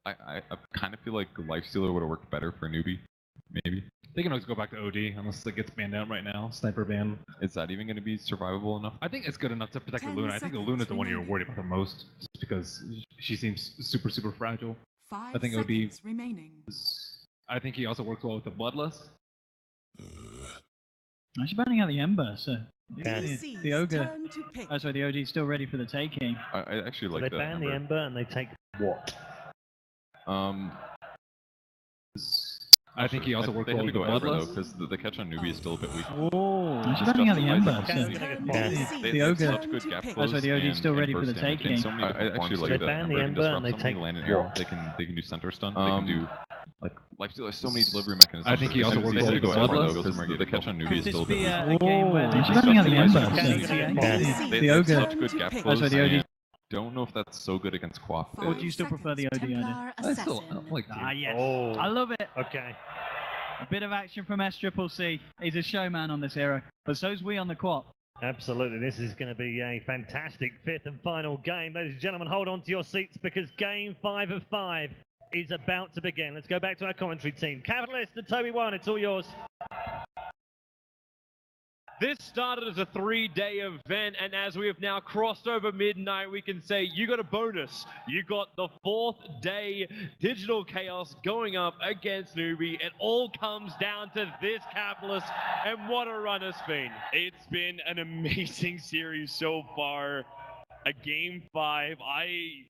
I kind of feel like Lifestealer would have worked better for NEWBEE, maybe. They can always go back to OD unless it gets banned out right now. Sniper ban. Is that even going to be survivable enough? I think it's good enough to protect the Luna. I think the Luna's the one you're worried about the most, just because she seems super, super fragile. 5 I think OD seconds remaining. I think he also works well with the Bloodless. Actually banning out the Ember, so DC's the Ogre. turn to pick. Oh, sorry, the OD is still ready for the taking. I actually So like they that. ban the Ember and they take what? I think he also works well with the Bloodless. Because the catch on NEWBEE is still a bit weak. Oh, actually banning out the Ember, so They Ogre. such good gap Oh, flows sorry, the OD is still and ready for burst the damage, and taking. so many different I actually forms. like They that. ban the Ember and they take land an arrow. what? They can do center stun. They can do like Lifestealer has so many delivery mechanisms. I think he also works well with the Bloodless. Because the catch on NEWBEE is Could still this a bit be weak. a game where they're He's banning out the Ember? They The have Ogre. such good gap Oh, flows. sorry, the OD. and don't know if that's so good against Quaff. Or do you still prefer the OD idea? I still like Ah, it. yes. Oh. I love it. Okay. A bit of action from SCCC. He's a showman on this hero, but so's we on the quad. Absolutely, this is going to be a fantastic fifth and final game. Ladies and gentlemen, hold on to your seats because game 5 of 5 is about to begin. Let's go back to our commentary team. Capitalist and Toby One, it's all yours. This started as a 3-day event, and as we have now crossed over midnight, we can say you got a bonus. You got the 4th day Digital Chaos going up against NEWBEE. It all comes down to this Capitalist, and what a run it's been. It's been an amazing series so far. A game 5. I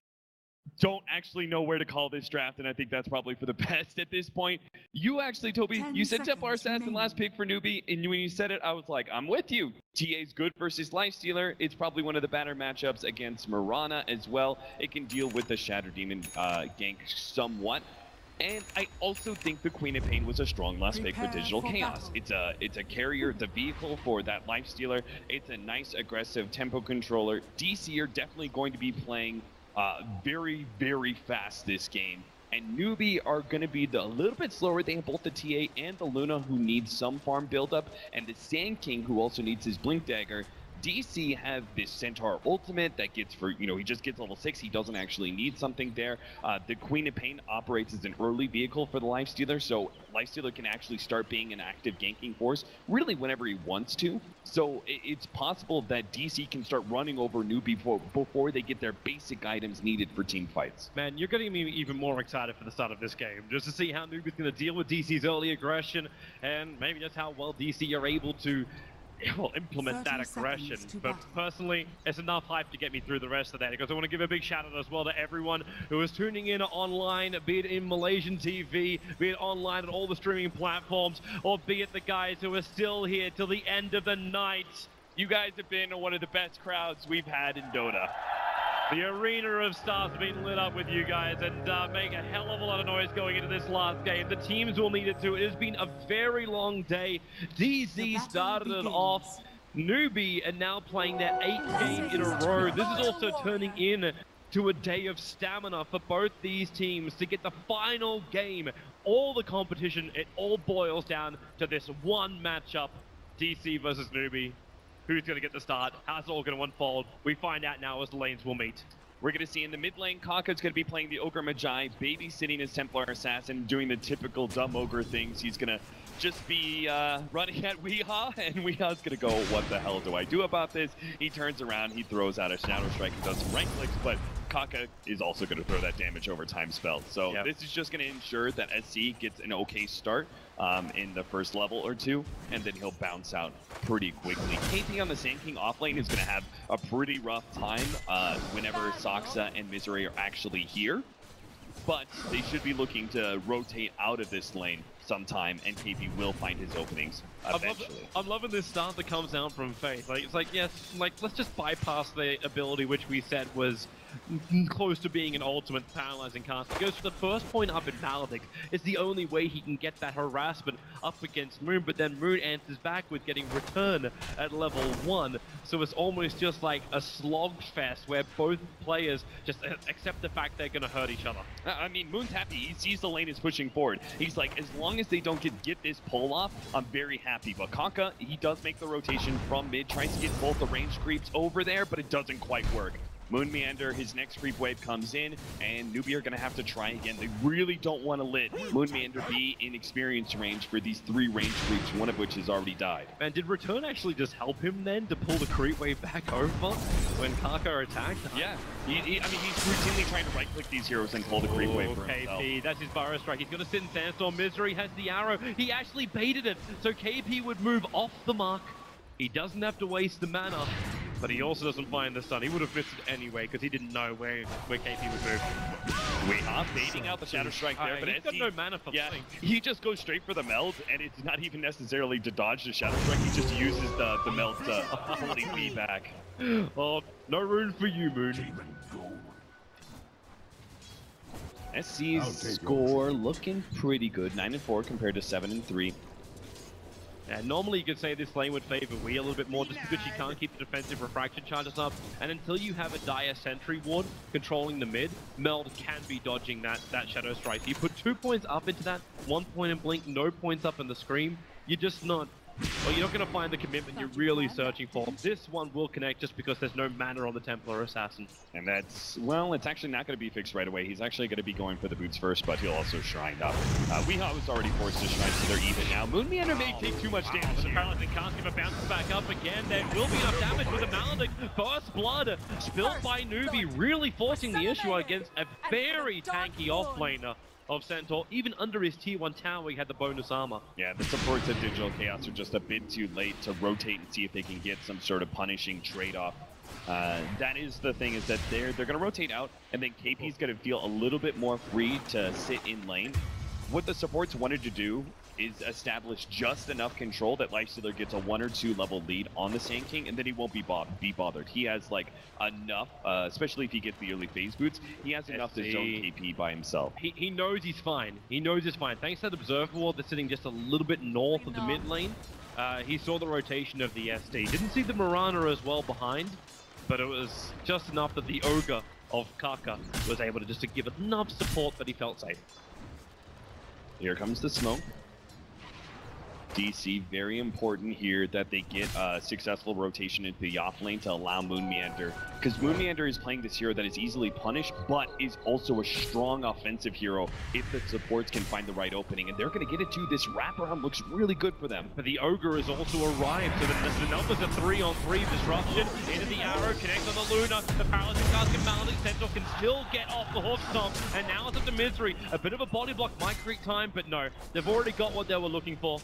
don't actually know where to call this draft, and I think that's probably for the best at this point. You actually, Toby, you said Templar Assassin last pick for NEWBEE, and when you said it, I was like, I'm with you. TA's good versus Lifestealer. It's probably one of the better matchups against Mirana as well. It can deal with the Shatter Demon gank somewhat. And I also think the Queen of Pain was a strong last pick for Digital Chaos. It's a carrier, it's a vehicle for that Lifestealer. It's a nice aggressive tempo controller. DC are definitely going to be playing very, very fast this game. And NEWBEE are going to be a little bit slower. They have both the TA and the Luna, who needs some farm buildup, and the Sand King, who also needs his Blink Dagger. DC have this Centaur ultimate that gets for, he just gets level 6. He doesn't actually need something there. The Queen of Pain operates as an early vehicle for the Lifestealer, so Lifestealer can actually start being an active ganking force really whenever he wants to. So it's possible that DC can start running over NEWBEE before they get their basic items needed for team fights. Man, you're getting me even more excited for the start of this game, just to see how NEWBEE's going to deal with DC's early aggression, and maybe just how well DC are able to implement that aggression. But personally, it's enough hype to get me through the rest of that, because I want to give a big shout out as well to everyone who is tuning in online, be it in Malaysian TV, be it online on all the streaming platforms, or be it the guys who are still here till the end of the night. You guys have been one of the best crowds we've had in Dota. The arena of stars has been lit up with you guys, and make a hell of a lot of noise going into this last game. The teams will need it too. It has been a very long day. DZ started it off. NEWBEE are now playing their 8th game in a row. This is also turning in to a day of stamina for both these teams to get the final game. All the competition, it all boils down to this one matchup, DC versus NEWBEE. Who's going to get the start? How's it all going to unfold? We find out now as the lanes will meet. We're going to see in the mid lane, Kaka's going to be playing the Ogre Magi, babysitting his Templar Assassin, doing the typical dumb Ogre things. He's going to just be running at Weehaw, and Weehaw's going to go, what the hell do I do about this? He turns around, he throws out a Shadow Strike, and does some right clicks, but Kaka is also going to throw that damage over time spell. So this is just going to ensure that SC gets an okay start in the first level or two, and then he'll bounce out pretty quickly. KT on the Sand King off lane is going to have a pretty rough time whenever Saksa and Misery are actually here, but they should be looking to rotate out of this lane sometime, and KP will find his openings eventually. I'm loving this start that comes out from Faith. Like, it's like, yes, like, let's just bypass the ability which we said was close to being an ultimate paralyzing cast. He goes for the first point up in Maledict. It's the only way he can get that harassment up against Moon, but then Moon answers back with getting return at level 1. So it's almost just like a slogfest where both players just accept the fact they're going to hurt each other. I mean, Moon's happy. He sees the lane is pushing forward. He's like, as long as they don't get this pull off, I'm very happy. But Kaka, he does make the rotation from mid, tries to get both the range creeps over there, but it doesn't quite work. Moon Meander, his next creep wave comes in, and NEWBEE are going to have to try again. They really don't want to let Moon Meander be in experience range for these 3 range creeps, one of which has already died. Man, did Return actually just help him then to pull the creep wave back over when Kaka attacked? Yeah, I mean, he's routinely trying to right-click these heroes and pull the creep wave for himself. KP, that's his burrow strike. He's going to sit in Sandstorm. Misery has the arrow. He actually baited it, so KP would move off the mark. He doesn't have to waste the mana, but he also doesn't find the stun. He would have missed it anyway because he didn't know where KP would move. Weehaw baiting out the Shadow Strike there, but he's got no mana for blink. He just goes straight for the meld, and it's not even necessarily to dodge the Shadow Strike. He just uses the meld to fully be back. Oh, no rune for you, Moon. SC's score looking pretty good, 9-4 compared to 7-3. Yeah, normally you could say this lane would favor Wii a little bit more just because she can't keep the defensive refraction charges up, and until you have a dire sentry ward controlling the mid, Meld can be dodging that Shadow Strike. You put 2 points up into that, 1 point in Blink, no points up in the Scream, you're just not... Well, you're not going to find the commitment you're really searching for. This one will connect just because there's no mana on the Templar Assassin. And that's, well, it's actually not going to be fixed right away. He's actually going to be going for the boots first, but he'll also shrine up. Weehaw was already forced to shrine, so they're even now. Moon Meander may take too much damage. The Paladin can't give a bounce back up again. There will be enough damage with the Maledict. First blood spilled by NEWBEE, really forcing the issue against a very tanky offlaner of Centaur. Even under his tier 1 tower, he had the bonus armor. Yeah, the supports of Digital Chaos are just a bit too late to rotate and see if they can get some sort of punishing trade-off. That is the thing, is that they're going to rotate out, and then KP's going to feel a little bit more free to sit in lane. What the supports wanted to do is establish just enough control that Lifestealer gets a 1 or 2 level lead on the Sand King, and then he won't be bothered. He has like enough, especially if he gets the early phase boots, he has enough to zone KP by himself. He knows he's fine. He knows he's fine. Thanks to that Observer Ward that's sitting just a little bit north of the mid lane, he saw the rotation of the SD. Didn't see the Marana as well behind, but it was just enough that the Ogre of Kaka was able to just to give enough support that he felt safe. Here comes the smoke. DC, very important here that they get a successful rotation into the off lane to allow Moon Meander, because Moon Meander is playing this hero that is easily punished, but is also a strong offensive hero if the supports can find the right opening, and they're going to get it too. This wraparound looks really good for them. But the Ogre has also arrived, so the numbers are 3-on-3 disruption into the arrow, connects on the Luna, the Paralyzing Cask and Maledict Centaur can still get off the hook stomp, and now it's up to Misery. A bit of a body block might create time, but no, they've already got what they were looking for.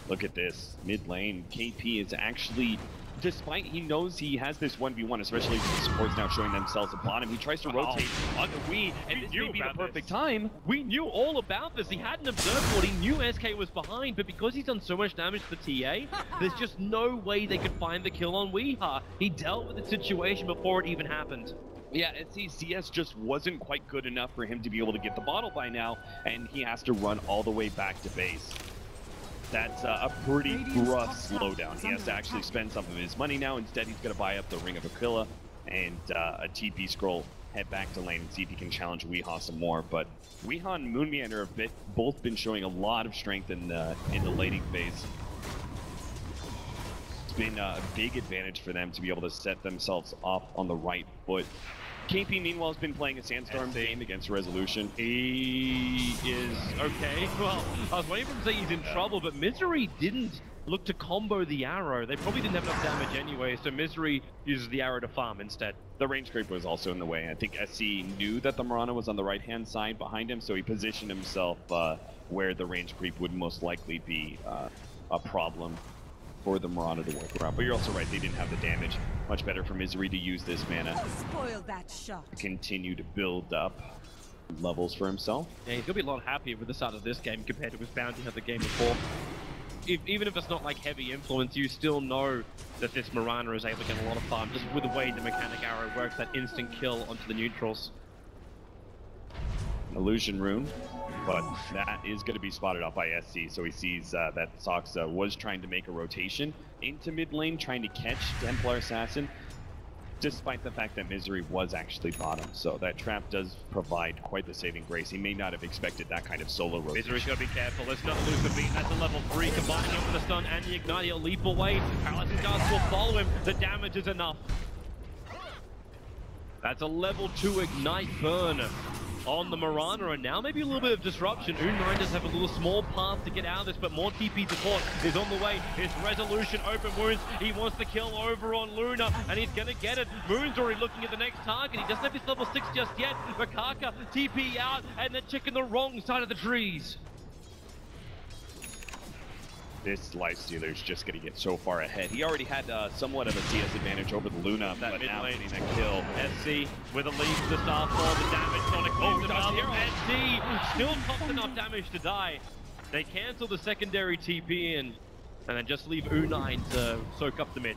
Look at this, mid lane, KP is actually, despite he knows he has this 1v1, especially if the supports now showing themselves upon him, he tries to rotate on the Wii, and this may be the perfect time. We knew all about this. He hadn't observed what he knew SK was behind, but because he's done so much damage to the TA, there's just no way they could find the kill on Weehaw. He dealt with the situation before it even happened. Yeah, CS just wasn't quite good enough for him to be able to get the bottle by now, and he has to run all the way back to base. That's a pretty rough slowdown. He has to actually spend some of his money now. Instead, he's going to buy up the Ring of Aquila and a TP scroll, head back to lane and see if he can challenge Weehaw some more. But Weehaw and Moon Meander have both been showing a lot of strength in the laning phase. It's been a big advantage for them to be able to set themselves off on the right foot. KP, meanwhile, has been playing a Sandstorm game against Resolution. He is okay. Well, I was waiting for him to say he's in trouble, but Misery didn't look to combo the arrow. They probably didn't have enough damage anyway, so Misery uses the arrow to farm instead. The range creep was also in the way. I think SC knew that the Marana was on the right-hand side behind him, so he positioned himself where the range creep would most likely be a problem for the Marana to work around. But you're also right, they didn't have the damage. Much better for Misery to use this mana Spoil that shot. to continue to build up levels for himself. Yeah, he's going to be a lot happier with the start of this game compared to his bounty of the game before. Even if it's not like heavy influence, you still know that this Marana is able to get a lot of farm just with the way the mechanic arrow works, that instant kill onto the neutrals. Illusion Rune, but that is going to be spotted off by SC, so he sees that Soxa was trying to make a rotation into mid lane, trying to catch Templar Assassin, despite the fact that Misery was actually bottom, so that trap does provide quite the saving grace. He may not have expected that kind of solo rotation. Misery's got to be careful. Let's not lose the beat. That's a level 3, combining it with the stun and the ignite. He'll leap away. Paralyzing Guards will follow him. The damage is enough. That's a level 2 Ignite burn on the Mirana, and now maybe a little bit of disruption. U9 does have a little small path to get out of this, but more TP support is on the way. It's Resolution, open wounds. He wants to kill over on Luna, and he's gonna get it. Moon's already looking at the next target. He doesn't have his level 6 just yet. Makaka TP out, and then checking the wrong side of the trees. This Lifestealer is just going to get so far ahead. He already had somewhat of a CS advantage over the Luna, That but mid now lane. getting that kill. SC with a lead to the Starfall, the damage, Sonic moves another. SC still pops enough damage to die. They cancel the secondary TP in, and then just leave U9 to soak up the mid.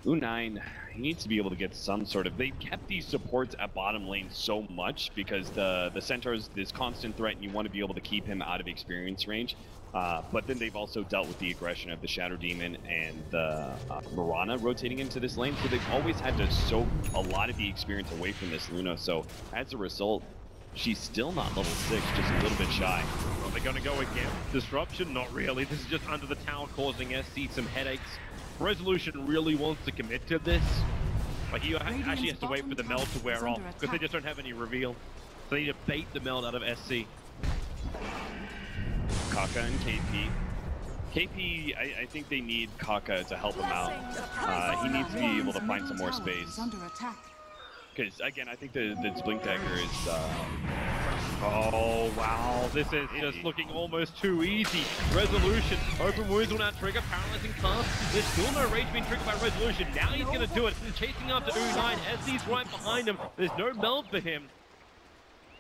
U9, he needs to be able to get some sort of... They've kept these supports at bottom lane so much because the Centaur is this constant threat and you want to be able to keep him out of experience range. But then they've also dealt with the aggression of the Shadow Demon and the Mirana rotating into this lane, so they've always had to soak a lot of the experience away from this Luna. So as a result, she's still not level 6, just a little bit shy. Are they going to go again? Disruption? Not really. This is just under the tower causing SC some headaches. Resolution really wants to commit to this. Like, he actually has to wait for the meld to wear off because they just don't have any reveal. So they need to bait the meld out of SC. Kaka and KP. KP, I think they need Kaka to help him out. He needs to be able to find some more space. Because, again, I think this Blink Dagger is... Oh, wow. This is just looking almost too easy. Resolution. Open wounds will now trigger. Paralyzing cast. There's still no rage being triggered by Resolution. Now he's going to do it. Chasing after U9. SC's right behind him. There's no meld for him.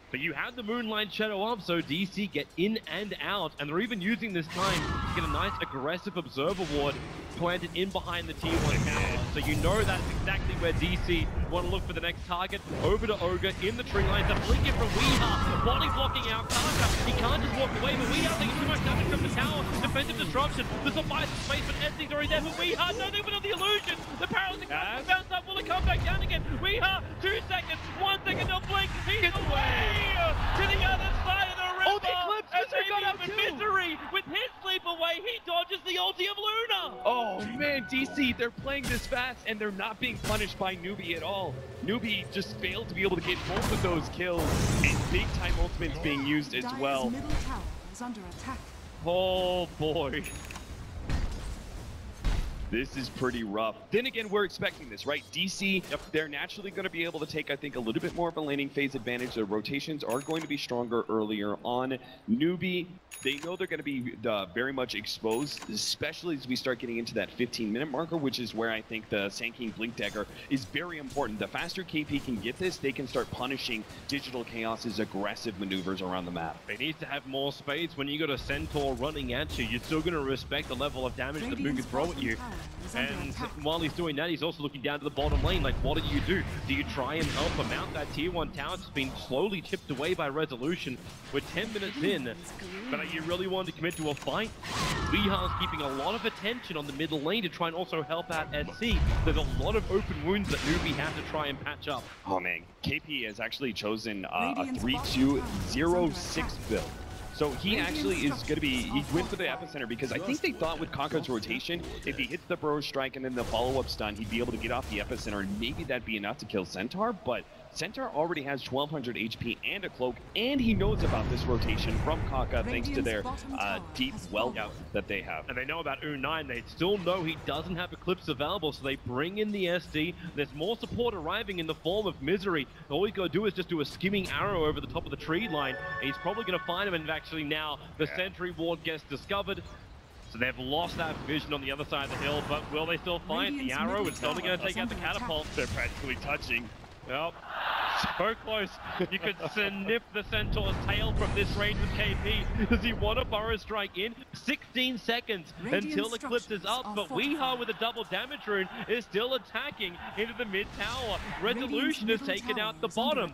But you have the Moonlight Shadow up, so DC get in and out. And they're even using this time to get a nice aggressive Observer Ward planted in behind the T1 tower. So you know that's exactly where DC want to look for the next target. Over to Ogre in the tree lines. A blink in from Weeha. Body blocking out Kaka. He can't just walk away, but Weeha taking too much damage from the tower. Defensive disruption. There's a buy some space, but SC's already there for Weeha. No, they went on the illusion. The paralyzing cast bounce up. Will it come back down again? Weeha, 2 seconds. 1 second, no blink. He's away to the other side of the river. Oh, the Eclipse and just they got have up a too. Misery with his sleep away. He dodges the ulti of Luna. Oh man, DC, they're playing this fast and they're not being punished by NEWBEE at all. NEWBEE just failed to be able to get both of those kills, and big time ultimates being used as well. Middle tower is under attack. Oh boy. This is pretty rough. Then again, we're expecting this, right? DC, they're naturally going to be able to take, I think, a little bit more of a laning phase advantage. Their rotations are going to be stronger earlier on. NEWBEE, they know they're going to be very much exposed, especially as we start getting into that 15-minute marker, which is where I think the Sand King Blink Dagger is very important. The faster KP can get this, they can start punishing Digital Chaos's aggressive maneuvers around the map. They need to have more space. When you got a Centaur running at you, you're still going to respect the level of damage that Moon can throw at you. And while he's doing that, he's also looking down to the bottom lane. Like, what do? Do you try and help him out? That tier 1 tower has been slowly chipped away by Resolution. We're 10 minutes in, but are you really wanting to commit to a fight? Weeha's keeping a lot of attention on the middle lane to try and also help out SC. There's a lot of open wounds that NEWBEE have to try and patch up. Oh man, KP has actually chosen a 3-2-0-6 build. So he actually is going to be, he went for the epicenter because I think they thought with Kaka's rotation, if he hits the Burrow Strike and then the follow-up stun, he'd be able to get off the epicenter and maybe that'd be enough to kill Centaur, but Centaur already has 1200 HP and a cloak, and he knows about this rotation from Kaka thanks to their deep well that they have. And they know about U9, they still know he doesn't have Eclipse available, so they bring in the SD. There's more support arriving in the form of Misery. All he's got to do is just do a skimming arrow over the top of the tree line, and he's probably going to find him, and actually now the Sentry Ward gets discovered. So they've lost that vision on the other side of the hill, but will they still find the arrow? It's only going to take out the catapult. They're practically touching. Yep. So close. You could sniff the Centaur's tail from this range with KP. Does he want a Burrow Strike in? 16 seconds until Eclipse is up, but Weeha with a double damage rune is still attacking into the mid tower. Resolution has taken out the bottom.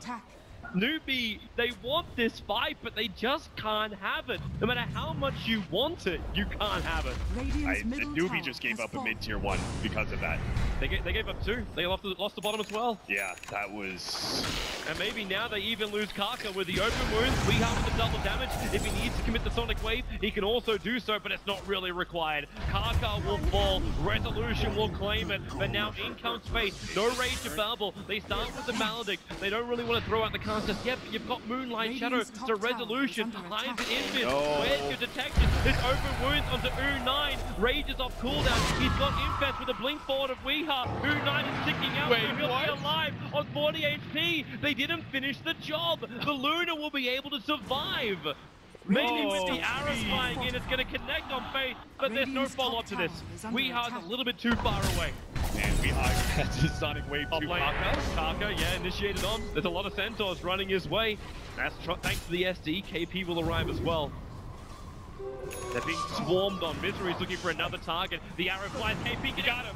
NEWBEE, they want this fight, but they just can't have it. No matter how much you want it, you can't have it. Radiant's middle NEWBEE tower just gave has up a fallen. mid-tier 1 because of that. They gave up 2. They lost the bottom as well. Yeah, that was... And maybe now they even lose Kaka with the open wounds. We have the double damage. If he needs to commit the Sonic Wave, he can also do so, but it's not really required. Kaka will fall. Resolution will claim it. But now in comes Faith. No Rage to Babel. They start with the Maledict. They don't really want to throw out the casters yet, but you've got Moonlight Shadow. So Resolution hides an Invis. Where's your detection? His open wounds onto U9. Rage is off cooldown. He's got Infest with a blink forward of Weeha. U9 is ticking out. Wait, He'll be what? alive on 40 HP. They didn't finish the job. The Luna will be able to survive. Maybe with the arrow flying in, it's going to connect on Faith, but there's no follow-up to this. Weeha's a little bit too far away. Man, Weeha has his Sonic Wave Top too. lane, Kaka, yeah, initiated on. There's a lot of Centaurs running his way. That's thanks to the SD. KP will arrive as well. They're being swarmed on. Misery's looking for another target. The arrow flies. KP can got him.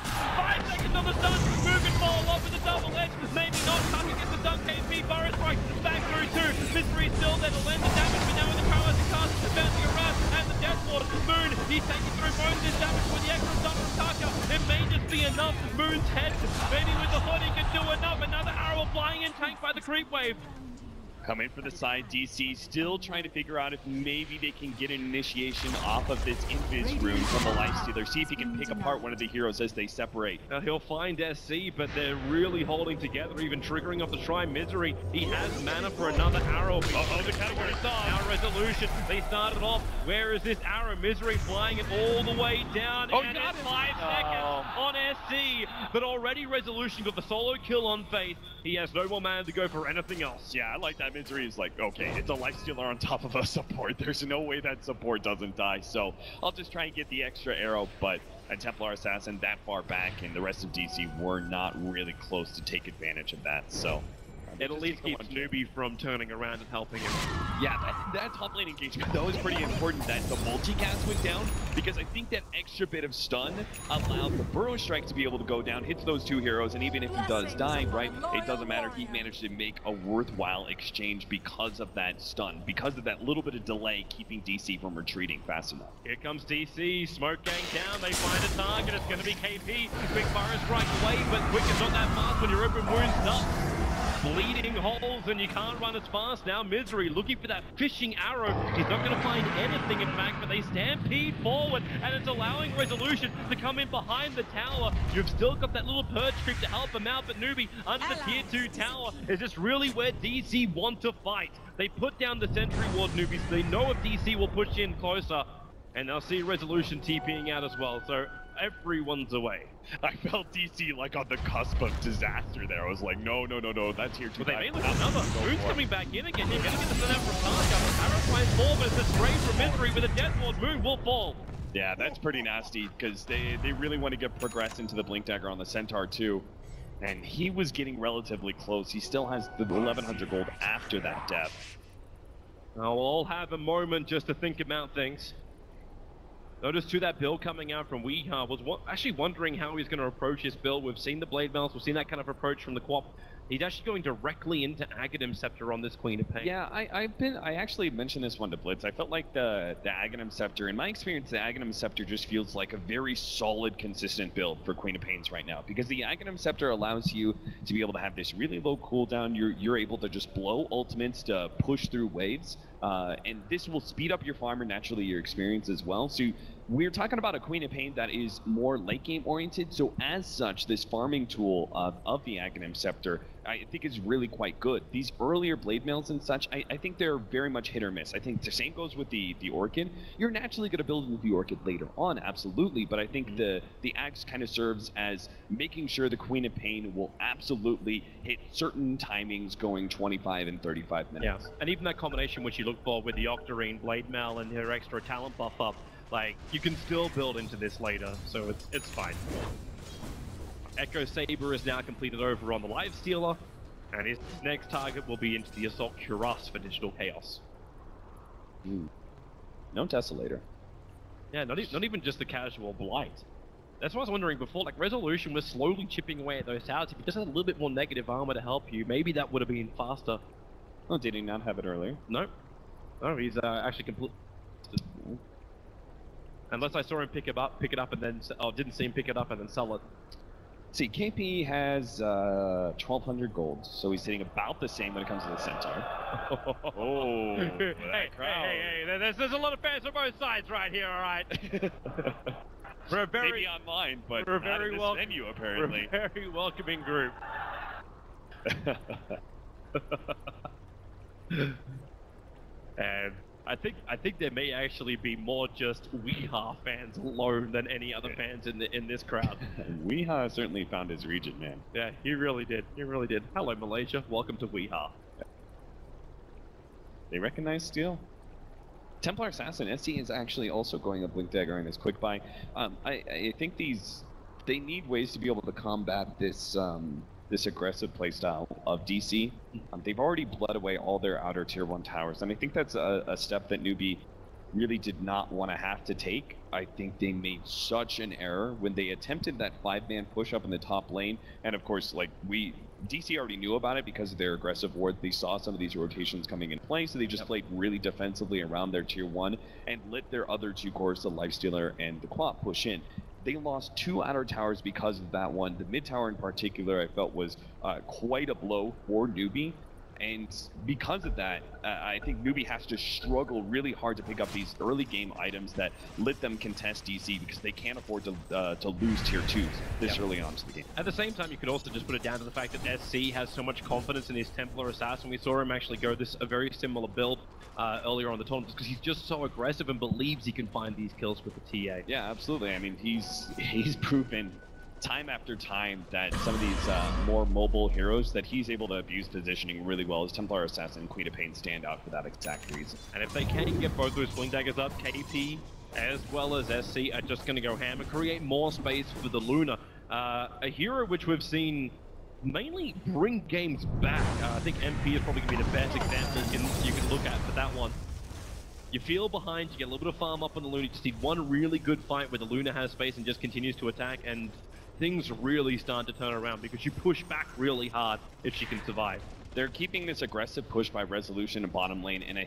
5 seconds on the stun. Moving fall off with a double edge. Maybe not. Kaka gets the stun. KP Burris strike back through 2. Misery's still there to land the damage, but now with the paralyzing cast, advancing around, and the Death Ward. Moon, he's taking through most of his damage with the extra stun from Kaka. It may just be enough. Moon's head, maybe with the hood, he can do enough. Another arrow flying in, tanked by the creep wave. Coming for the side, DC still trying to figure out if maybe they can get an initiation off of this Invis rune from the Lifestealer. See if he can pick apart one of the heroes as they separate. Now he'll find SC, but they're really holding together, even triggering off the Shrine Misery. He has mana for another arrow. Oh, the category star. Now Resolution. They started off. Where is this arrow? Misery flying it all the way down. Oh, and got it's it. 5 seconds on SC. But already Resolution got the solo kill on Faith. He has no more mana to go for anything else. Yeah, I like that. Misery is like, okay, it's a Lifestealer on top of a support. There's no way that support doesn't die. So I'll just try and get the extra arrow, but a Templar Assassin that far back and the rest of DC were not really close to take advantage of that. So It at least keeps NEWBEE from turning around and helping him. yeah, that top lane engagement, that was pretty important that the multicast went down, because I think that extra bit of stun allowed the Burrow Strike to be able to go down, hits those 2 heroes, and even if he does die, right, it doesn't matter. He managed to make a worthwhile exchange because of that stun, because of that little bit of delay keeping DC from retreating fast enough. Here comes DC, smoke gang down, they find a target, it's going to be KP. Quick fire strike away, but quick is not that fast when your open wounds up. Bleeding holes and you can't run as fast. Now Misery looking for that fishing arrow. He's not going to find anything in fact, but they stampede forward and it's allowing Resolution to come in behind the tower. You've still got that little purge creep to help him out, but NEWBEE under the tier 2 tower is just really where DC want to fight. They put down the sentry ward, NEWBEE, so they know if DC will push in closer, and they'll see Resolution TPing out as well, so everyone's away. I felt DC like on the cusp of disaster there. I was like, no, that's here too. But they may lose another. Moon's coming back in again. You're going to get the stun out from Tarka. Arrow flies forward, but it's a spray from Misery with a Death Ward. Moon will fall. Yeah, that's pretty nasty, because they really want to get progress into the Blink Dagger on the Centaur too. And he was getting relatively close. He still has the 1100 gold after that death. Now we'll all have a moment just to think about things. Notice too that build coming out from Weeha was actually wondering how he's going to approach his build. We've seen the Blade Mails, we've seen that kind of approach from the Quap. He's actually going directly into Aghanim Scepter on this Queen of Pain. Yeah, I actually mentioned this one to Blitz. I felt like the Aghanim Scepter, in my experience, the Aghanim Scepter just feels like a very solid, consistent build for Queen of Pains right now. Because the Aghanim Scepter allows you to be able to have this really low cooldown. You're able to just blow ultimates to push through waves. And this will speed up your farm and naturally your experience as well. So we're talking about a Queen of Pain that is more late game oriented. So as such, this farming tool of the Aghanim Scepter, I think is really quite good. These earlier blade mails and such, I think they're very much hit or miss. I think the same goes with the Orchid. You're naturally going to build with the Orchid later on, absolutely. But I think the Axe kind of serves as making sure the Queen of Pain will absolutely hit certain timings going 25 and 35 minutes. Yeah, and even that combination which you look for with the Octarine, Blade Mail, and her extra talent buff up, like, you can still build into this later, so it's fine. Echo Saber is now completed over on the Lifestealer, and his next target will be into the Assault Cuirass for Digital Chaos. No Tessellator. Yeah, not even just the casual Blight. That's what I was wondering before. Like, Resolution was slowly chipping away at those towers. If he just had a little bit more negative armor to help you, maybe that would have been faster. Oh, did he not have it earlier? No. No, he's actually complete. Unless I saw him pick it up, and then didn't see him pick it up and then sell it. See, KP has 1,200 gold, so he's sitting about the same when it comes to the Centaur. Oh, hey, there's a lot of fans on both sides right here, all right? We're a very, maybe online, but we're a not very in this venue, apparently. We're a very welcoming group. And I think there may actually be more just Weehaw fans alone than any other fans in this crowd. Weehaw certainly found his region, man. Yeah, he really did. He really did. Hello, Malaysia. Welcome to Weehaw. They recognize Steel. Templar Assassin, SC is actually also going up Blink Dagger in his quick buy. I think they need ways to be able to combat this this aggressive playstyle of DC. They've already bled away all their outer tier 1 towers, and I think that's a step that NEWBEE really did not want to have to take. I think they made such an error when they attempted that 5-man push up in the top lane, and of course, like, DC already knew about it because of their aggressive ward. They saw some of these rotations coming in play, so they just played really defensively around their tier 1 and let their other 2 cores, the Lifestealer and the Quap, push in. They lost 2 outer towers because of that one. The mid tower in particular, I felt, was quite a blow for NEWBEE. And because of that, I think NEWBEE has to struggle really hard to pick up these early game items that let them contest DC, because they can't afford to lose tier 2s this early on to the game. At the same time, you could also just put it down to the fact that SC has so much confidence in his Templar Assassin. We saw him actually go a very similar build earlier on the tournament, because he's just so aggressive and believes he can find these kills with the TA. Yeah, absolutely. I mean, he's proven time after time that some of these more mobile heroes, that he's able to abuse positioning really well. His Templar Assassin and Queen of Pain stand out for that exact reason. And if they can get both those Blink Daggers up, KP as well as SC are just going to go ham and create more space for the Luna. A hero which we've seen mainly bring games back. I think MP is probably going to be the best example you can look at for that one. You feel behind, you get a little bit of farm up on the Luna, you just need one really good fight where the Luna has space and just continues to attack, and things really start to turn around because you push back really hard if she can survive. They're keeping this aggressive push by Resolution in bottom lane, and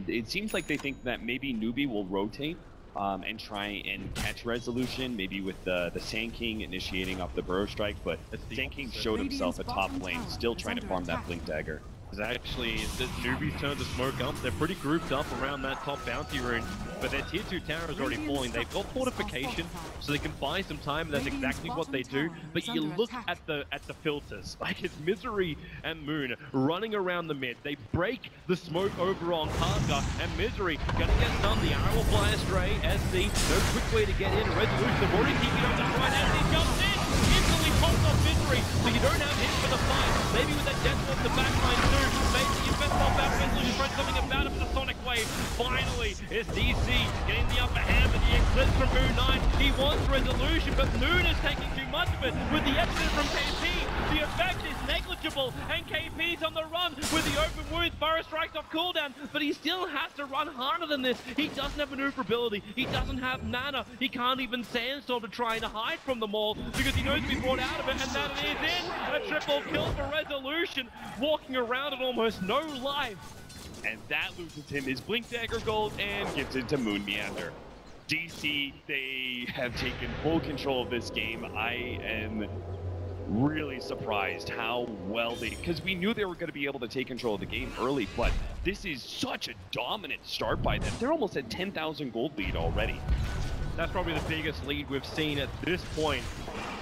it seems like they think that maybe NEWBEE will rotate and try and catch Resolution, maybe with the Sand King initiating off the Burrow Strike, but Sand King showed himself at top lane, still trying to farm that Blink Dagger. It's actually the NEWBEE's turn to smoke up. They're pretty grouped up around that top bounty rune, but their tier 2 tower is already falling. They've got fortification, so they can buy some time, and that's exactly what they do. But you look at the filters, like it's Misery and Moon running around the mid. They break the smoke over on Karga, and Misery gonna get stunned. The arrow will fly astray. SC, no quick way to get in. Resolution, they're already keeping up the front. SC jumps in, instantly pops off Misery, so you don't have him for the fight. Maybe with that death off the backline too. Maybe you best off that Resolution, trying something about it with the Sonic Wave. Finally, it's DC getting the upper hand with the Eclipse from Moon Knight. He wants Resolution, but Moon is taking too much of it. With the exit from KP, the effect is negligible, and KP's on the run with the open wounds. Burrow Strikes off cooldown, but he still has to run harder than this. He doesn't have maneuverability. He doesn't have mana. He can't even Sandstorm to try and hide from them all because he knows to be brought out of it, and that is in. A triple kill for Resolution, walking around at almost no life. And that loses him his Blink Dagger gold and gives it to Moon Meander. DC, they have taken full control of this game. I am really surprised how well because we knew they were going to be able to take control of the game early, but this is such a dominant start by them. They're almost at 10,000 gold lead already. That's probably the biggest lead we've seen at this point,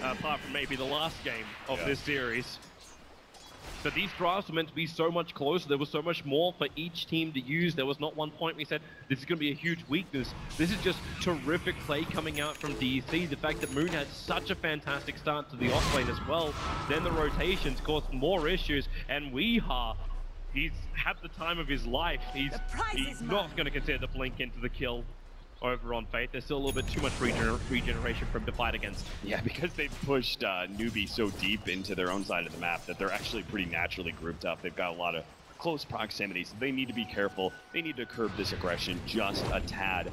apart from maybe the last game of this series. But these drafts were meant to be so much closer. There was so much more for each team to use. There was not one point we said, this is going to be a huge weakness. This is just terrific play coming out from DC. The fact that Moon had such a fantastic start to the off lane as well. Then the rotations caused more issues. And Weehaw, he's had the time of his life. He's not going to consider the blink into the kill over on Fate. There's still a little bit too much regeneration for him to fight against. Yeah, because they've pushed NEWBEE so deep into their own side of the map that they're actually pretty naturally grouped up. They've got a lot of close proximity, so they need to be careful. They need to curb this aggression just a tad.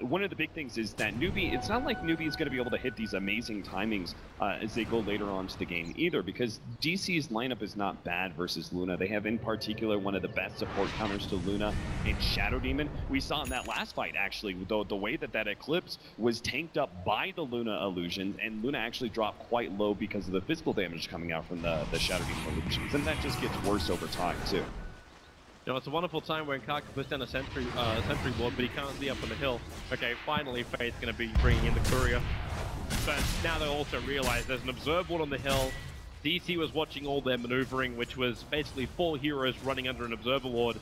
one of the big things is that NEWBEE, it's not like NEWBEE is going to be able to hit these amazing timings as they go later on to the game either, because DC's lineup is not bad versus Luna. They have in particular one of the best support counters to Luna in Shadow Demon. We saw in that last fight actually, the way that Eclipse was tanked up by the Luna illusions, and Luna actually dropped quite low because of the physical damage coming out from the Shadow Demon illusions, and that just gets worse over time too. You know, it's a wonderful time when Kaka puts down a sentry ward, but he can't see up on the hill. Okay, finally Fate's going to be bringing in the courier. But now they also realize there's an observe ward on the hill. DC was watching all their maneuvering, which was basically 4 heroes running under an observer ward.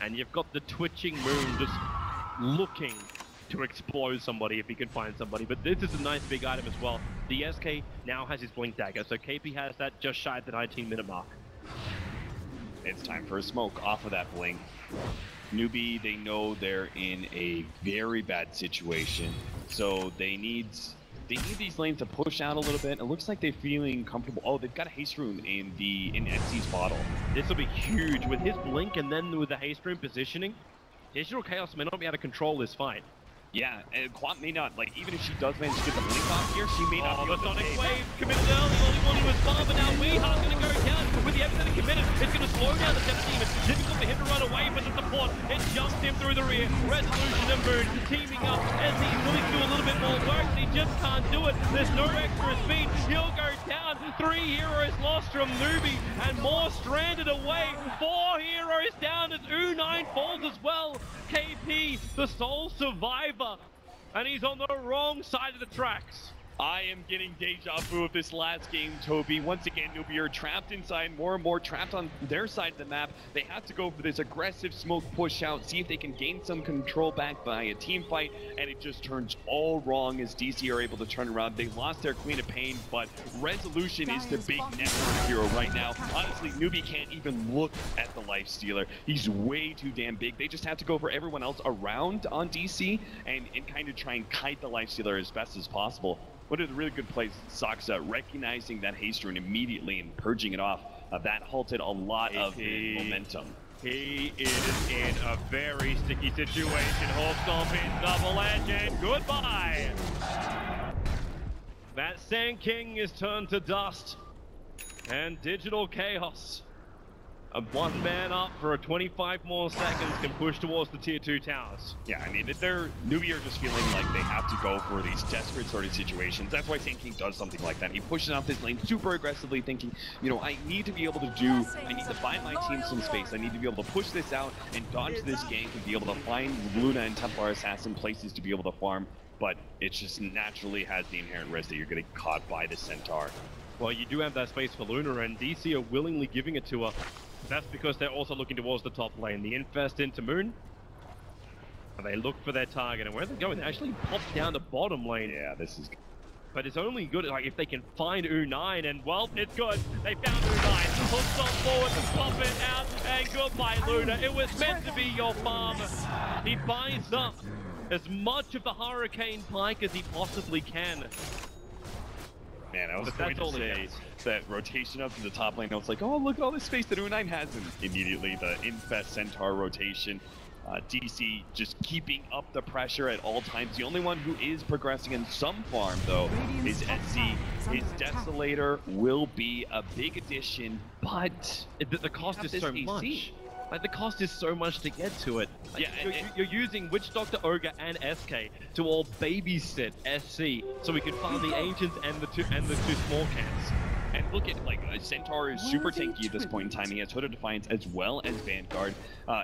And you've got the twitching moon just looking to explode somebody if he can find somebody. But this is a nice big item as well. The SK now has his blink dagger, so KP has that just shy of the 19-minute mark. It's time for a smoke off of that blink. NEWBEE, they know they're in a very bad situation, so they need these lanes to push out a little bit. It looks like they're feeling comfortable. Oh, they've got a haste rune in XC's bottle. This will be huge with his blink, and then with the haste rune positioning. Digital Chaos may not be able to control this fight. Yeah, and Quant may not, like, even if she does manage to get the blink off here, she may not be the able to Sonic Wave committed early, all he wanted was far, but now Weehar's going to go down with the everything committed. It's going to slow down the Shadow Demon. Difficult for him to run away, but the support, it jumps him through the rear. Resolution and Moon teaming up as he's willing to do a little bit more work, but he just can't do it. There's no extra speed. He'll go down. 3 heroes lost from NEWBEE, and more stranded away. 4 heroes down as U9 falls as well. KP, the sole survivor. And he's on the wrong side of the tracks. I am getting deja vu of this last game, Toby. Once again, NEWBEE are trapped inside, more and more trapped on their side of the map. They have to go for this aggressive smoke push out, see if they can gain some control back by a team fight, and it just turns all wrong as DC are able to turn around. They lost their Queen of Pain, but Resolution is the big network hero right now. Honestly, NEWBEE can't even look at the Lifestealer. He's way too damn big. They just have to go for everyone else around on DC and kind of try and kite the Lifestealer as best as possible. What a really good play, Saksa, recognizing that haste rune immediately and purging it off. That halted a lot of his momentum. He is in a very sticky situation. Hawk Stomp in double edge and goodbye. That Sand King is turned to dust. And Digital Chaos, a 1 man up for a 25 more seconds, can push towards the tier 2 towers. Yeah, I mean, NEWBEE are just feeling like they have to go for these desperate sort of situations. That's why Sand King does something like that. He pushes out this lane super aggressively, thinking, you know, I need to be able to I need to buy my team some space. I need to be able to push this out and dodge this gank and be able to find Luna and Templar Assassin places to be able to farm. But it just naturally has the inherent risk that you're going to get caught by the Centaur. Well, you do have that space for Luna, and DC are willingly giving it to her. That's because they're also looking towards the top lane. The infest into Moon. And they look for their target, and where they're going, they actually pop down the bottom lane. Yeah, this is... But it's only good like if they can find U9, and well, it's good. They found U9. Hooks on forward to pop it out, and goodbye, Luna. It was meant to be your farm. He buys up as much of the Hurricane Pike as he possibly can. Man, I was going to say that rotation up to the top lane. I was like, oh, look at all this space that U9 has. And immediately the Infest Centaur rotation. DC just keeping up the pressure at all times. The only one who is progressing in some farm, though, is SC. His Desolator will be a big addition, but the cost is so much. Like, the cost is so much to get to it. Like, yeah, you're using Witch Doctor, Ogre, and SK to all babysit SC, so we can farm the Ancients and the two small cans. And look at, like, Centaur is super tanky at this point in time. He has Hood of Defiance as well as Vanguard.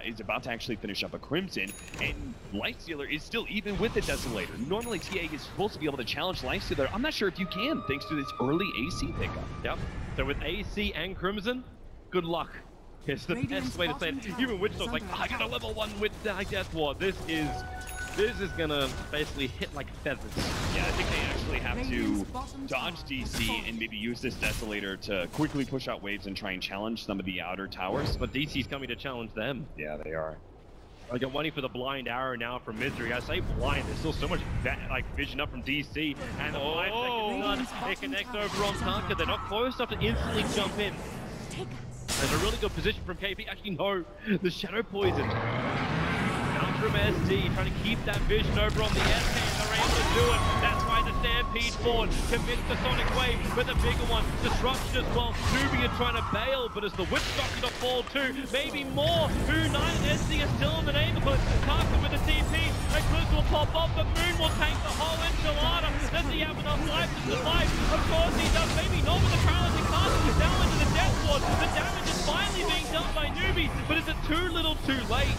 Is about to actually finish up a Crimson, and Lifestealer is still even with the Desolator. Normally TA is supposed to be able to challenge Lifestealer. I'm not sure if you can, thanks to this early AC pickup. Yep. So with AC and Crimson, good luck. It's the best way to say it. Even Witch Doctor's like, I got a level 1 with Death Ward. This is gonna basically hit like feathers. Yeah, I think they actually have to dodge DC and maybe use this Desolator to quickly push out waves and try and challenge some of the outer towers. But DC's coming to challenge them. Yeah, they are. Like, I'm waiting for the blind arrow now from Misery. I say blind, there's still so much vision up from DC. And the 5-second stun, it connects over on Kanka. They're not close enough to instantly jump in. There's a really good position from KP. Actually, no, the Shadow Poison. Now from SD, trying to keep that vision over on the SK, and they're able to do it. That's why the Stampede forward commits the Sonic Wave with a bigger one. Disruption as well. NEWBEE are trying to bail, but as the Witch Doctor to fall too, maybe more. Who knows? SD is still in the neighborhood. Carson with the TP. Eclipse will pop off, but Moon will take the whole enchilada. Does he have enough life to survive? Of course he does. Maybe not with the paralyzing Carson. Down into the death ward. The damage is finally being done by NEWBEE, but is it too little too late?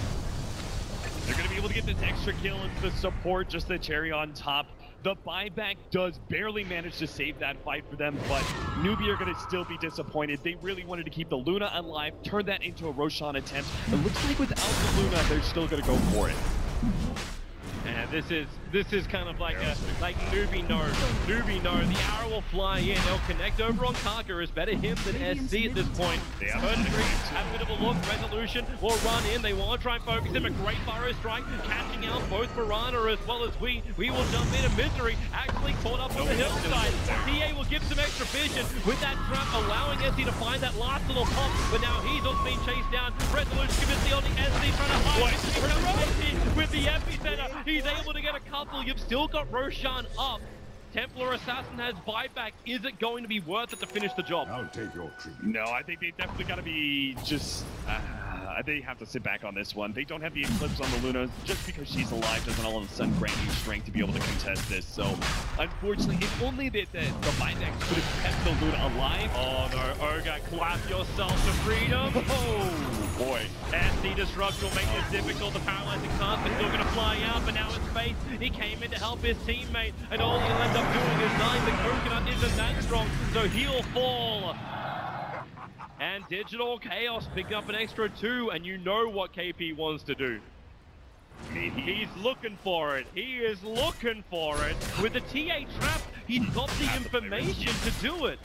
They're going to be able to get this extra kill into the support, just the cherry on top. The buyback does barely manage to save that fight for them, but NEWBEE are going to still be disappointed. They really wanted to keep the Luna alive, turn that into a Roshan attempt. It looks like without the Luna, they're still going to go for it. And this is kind of like NEWBEE knows. NEWBEE knows the arrow will fly in. They'll connect over on Kaka. It's better him than SC at this point. They have a bit of a look. Resolution will run in. They want to try and focus him. A great burrow strike, catching out both Piranha as well as we. We will jump in. Misery actually caught up on the hillside. TA will give some extra vision with that trap, allowing SC to find that last little pop. But now he's also being chased down. Resolution commits the only SC trying to hide. With the epicenter, he's able to get a couple. You've still got Roshan up. Templar Assassin has buyback. Is it going to be worth it to finish the job? I'll take your tribute. No, I think they definitely got to be just... they have to sit back on this one. They don't have the Eclipse on the Luna. Just because she's alive doesn't all of a sudden grant you strength to be able to contest this. So, unfortunately, if only the buyback could have kept the Luna alive. Oh no, Ogre, clap yourself to freedom. Oh boy. SD Disruption will make this difficult. The paralyzing cast is still going to fly out, but now in space, he came in to help his teammate, and all he'll end up doing is dying. The Coconut isn't that strong, so he'll fall. And Digital Chaos picking up an extra 2, and you know what KP wants to do. He's looking for it. He is looking for it. With the TA trap, he's got the information to do it.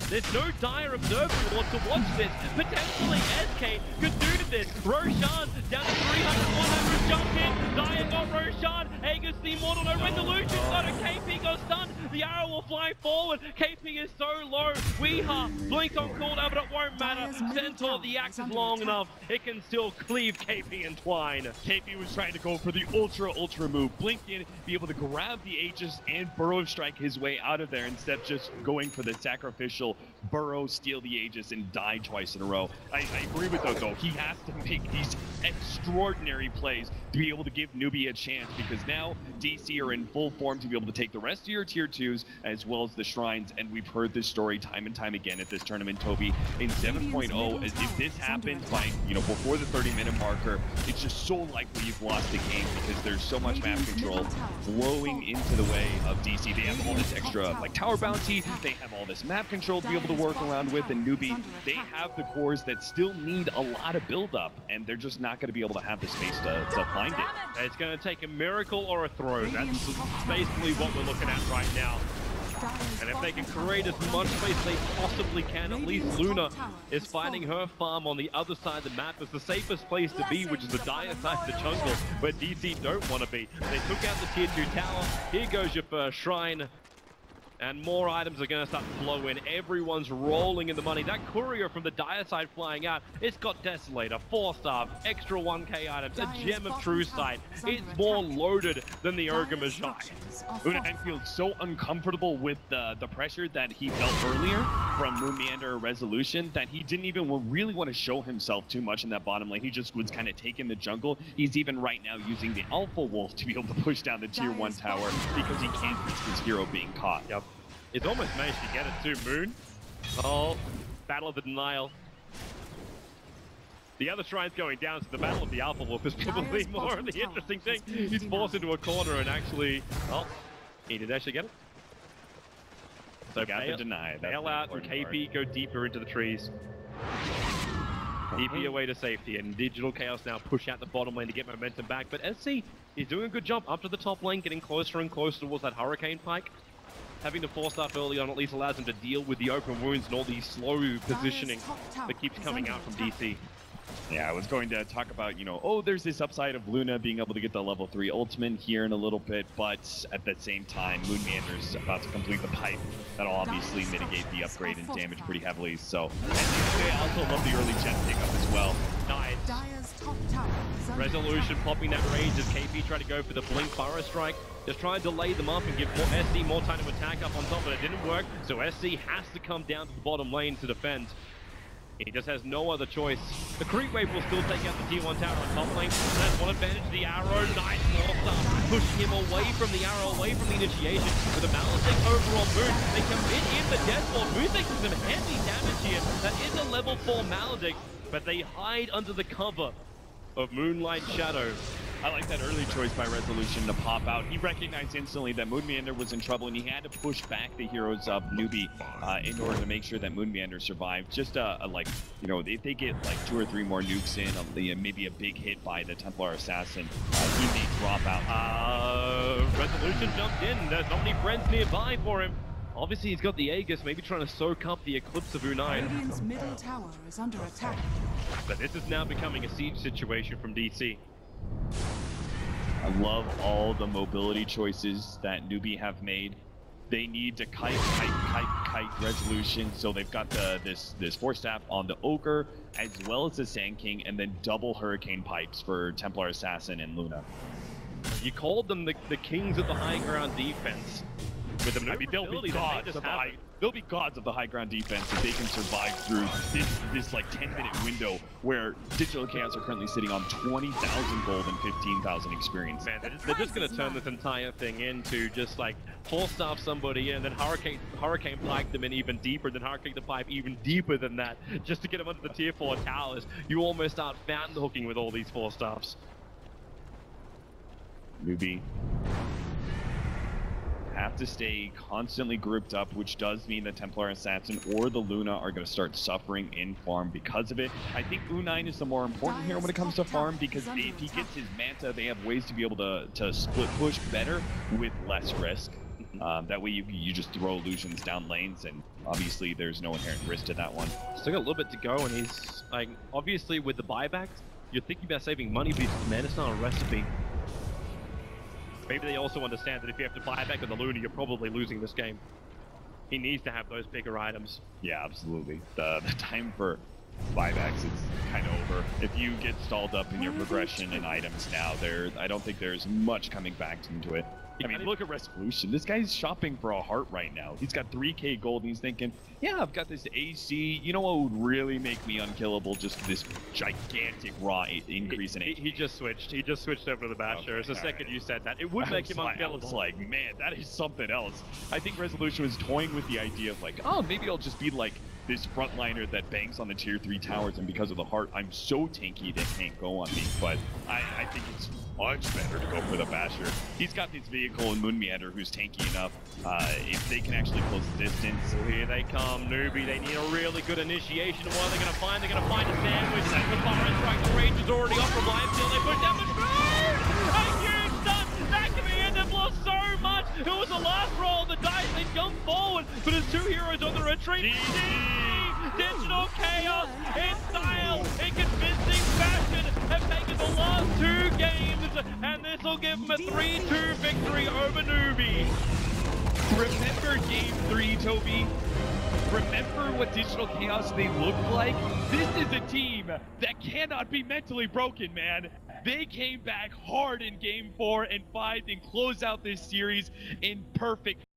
There's no dire observer who wants to watch this. Potentially, SK could do to this. Roshan down to 300, 100, jump in. Dire got Roshan. Aegis the Immortal, no resolution. Got a KP got stunned. The arrow will fly forward. KP is so low. Weeha blink on cooldown, but it won't matter. Centaur, the axe is long enough. It can still cleave KP and Twine. KP was trying to go for the ultra move. Blink in, be able to grab the Aegis and burrow strike his way out of there instead of just going for the sacrificial burrow, steal the Aegis, and die twice in a row. I agree with those though. He has to make these extraordinary plays to be able to give NEWBEE a chance, because now DC are in full form to be able to take the rest of your tier 2s as well as the shrines, and we've heard this story time and time again at this tournament, Toby. In 7.0, as if this happens by, before the 30-minute marker, it's just so likely you've lost the game because there's so much map control flowing into the way of DC. They have all this extra tower bounty, they have all this map control to be able to work around with, and NEWBEE, they have the cores that still need a lot of build-up, and they're just not going to be able to have the space to find it. It's going to take a miracle or a throw. That's basically what we're looking at right now. And if they can create as much space as they possibly can, at least Luna is finding her farm on the other side of the map as the safest place to be, which is the dire side of the jungle, where DC don't want to be. They took out the tier 2 tower. Here goes your first shrine. And more items are going to start to flow in. Everyone's rolling in the money. That courier from the dire side flying out, it's got Desolator, 4-star, extra 1k items, a gem of true sight. It's more loaded than the Ogre Magi. Unahan feels so uncomfortable with the pressure that he felt earlier from Moon Meander Resolution that he didn't even really want to show himself too much in that bottom lane. He just was kind of taking the jungle. He's even right now using the Alpha Wolf to be able to push down the tier 1 tower because he can't risk his hero being caught. Yep. It's almost managed to get it too, Moon. Oh, Battle of the Denial. The other shrine's going down, so the Battle of the Alpha Wolf is probably more of the interesting thing. He's forced into a corner and actually, he did actually get it. So got the deny. Bail out and KP go deeper into the trees. DP away to safety, and Digital Chaos now push out the bottom lane to get momentum back. But SC is doing a good job up to the top lane, getting closer and closer towards that Hurricane Pike. Having the 4-star early on at least allows him to deal with the open wounds and all the slow positioning that keeps coming out from DC. Yeah, I was going to talk about, you know, oh, there's this upside of Luna being able to get the level 3 ultimate here in a little bit, but at the same time, Moon Meander's about to complete the pipe. That'll obviously mitigate the upgrade and damage pretty heavily, so. And I also love the early gen pickup as well. Nice. Dire's top tower is under Resolution attack. popping that range as KP trying to go for the Blink Burrow Strike. Just trying to delay them up and give SC more time to attack up on top, but it didn't work. So SC has to come down to the bottom lane to defend. He just has no other choice. The creep wave will still take out the T1 tower on top lane. That's one advantage. The arrow, nice stuff, pushing him away from the arrow, away from the initiation. With the Malistic over on Moon, they commit in the death ball. Moon takes some heavy damage here. That is a level 4 Maledict, but they hide under the cover of Moonlight Shadow. I like that early choice by Resolution to pop out. He recognized instantly that Moon Meander was in trouble, and he had to push back the heroes of NEWBEE in order to make sure that Moon Meander survived. Just like, you know, if they get like 2 or 3 more nukes in, maybe a big hit by the Templar Assassin, he may drop out. Resolution jumped in. There's not many friends nearby for him. Obviously, he's got the Aegis, maybe trying to soak up the Eclipse of Unai. Radiant's middle tower is under attack. But this is now becoming a siege situation from DC. I love all the mobility choices that NEWBEE have made. They need to kite Resolution, so they've got this Force Staff on the Ogre, as well as the Sand King, and then double Hurricane Pipes for Templar Assassin and Luna. You called them the kings of the high ground defense. With them, I mean, they'll be gods of the high ground defense if they can survive through this like 10-minute window where Digital Chaos are currently sitting on 20,000 gold and 15,000 experience. Man, they're just going to turn this entire thing into just like Force Staff somebody and then Hurricane Pipe them in even deeper, then Hurricane the Pipe even deeper than that, just to get them under the tier 4 towers. You almost start fountain hooking with all these Force Staffs. NEWBEE have to stay constantly grouped up, which does mean the Templar Assassin or the Luna are going to start suffering in farm because of it. I think U9 is the more important here when it comes to farm, because if he gets his Manta, they have ways to be able to split push better with less risk. That way you just throw illusions down lanes, and obviously there's no inherent risk to that one. Still got a little bit to go, and he's like, obviously with the buybacks, you're thinking about saving money, but man, it's not a recipe. Maybe they also understand that if you have to buy back on the Luna, you're probably losing this game. He needs to have those bigger items. Yeah, absolutely. The time for buybacks is kind of over. If you get stalled up in your progression and items now, I don't think there's much coming back into it. I mean, look at Resolution. This guy's shopping for a heart right now. He's got 3k gold, and he's thinking, yeah, I've got this AC. You know what would really make me unkillable? Just this gigantic raw increase in HP. He just switched. He just switched over to the Basher. Okay, it's the second right. you said that. It would make him unkillable. I was like, man, that is something else. I think Resolution was toying with the idea of like, oh, maybe I'll just be like this frontliner that bangs on the tier 3 towers, and because of the heart, I'm so tanky they can't go on me. But I think it's much better to go for the Basher. He's got this vehicle in Moon Meander who's tanky enough. If they can actually close the distance. Here they come, NEWBEE. They need a really good initiation. What are they going to find? They're going to find a sandwich. That's the Burrow Strike. The range is already up from Lionfield. They push down the road! A huge stun! That commander lost so much! It was the last roll. The dice, they jump forward, but there's 2 heroes on the retreat. Digital Chaos in style, in convincing fashion, have taken the last 2 games, and this will give them a 3-2 victory over NEWBEE. Remember Game 3, Toby? Remember what Digital Chaos they looked like? This is a team that cannot be mentally broken, man. They came back hard in Game 4 and 5 and closed out this series in perfect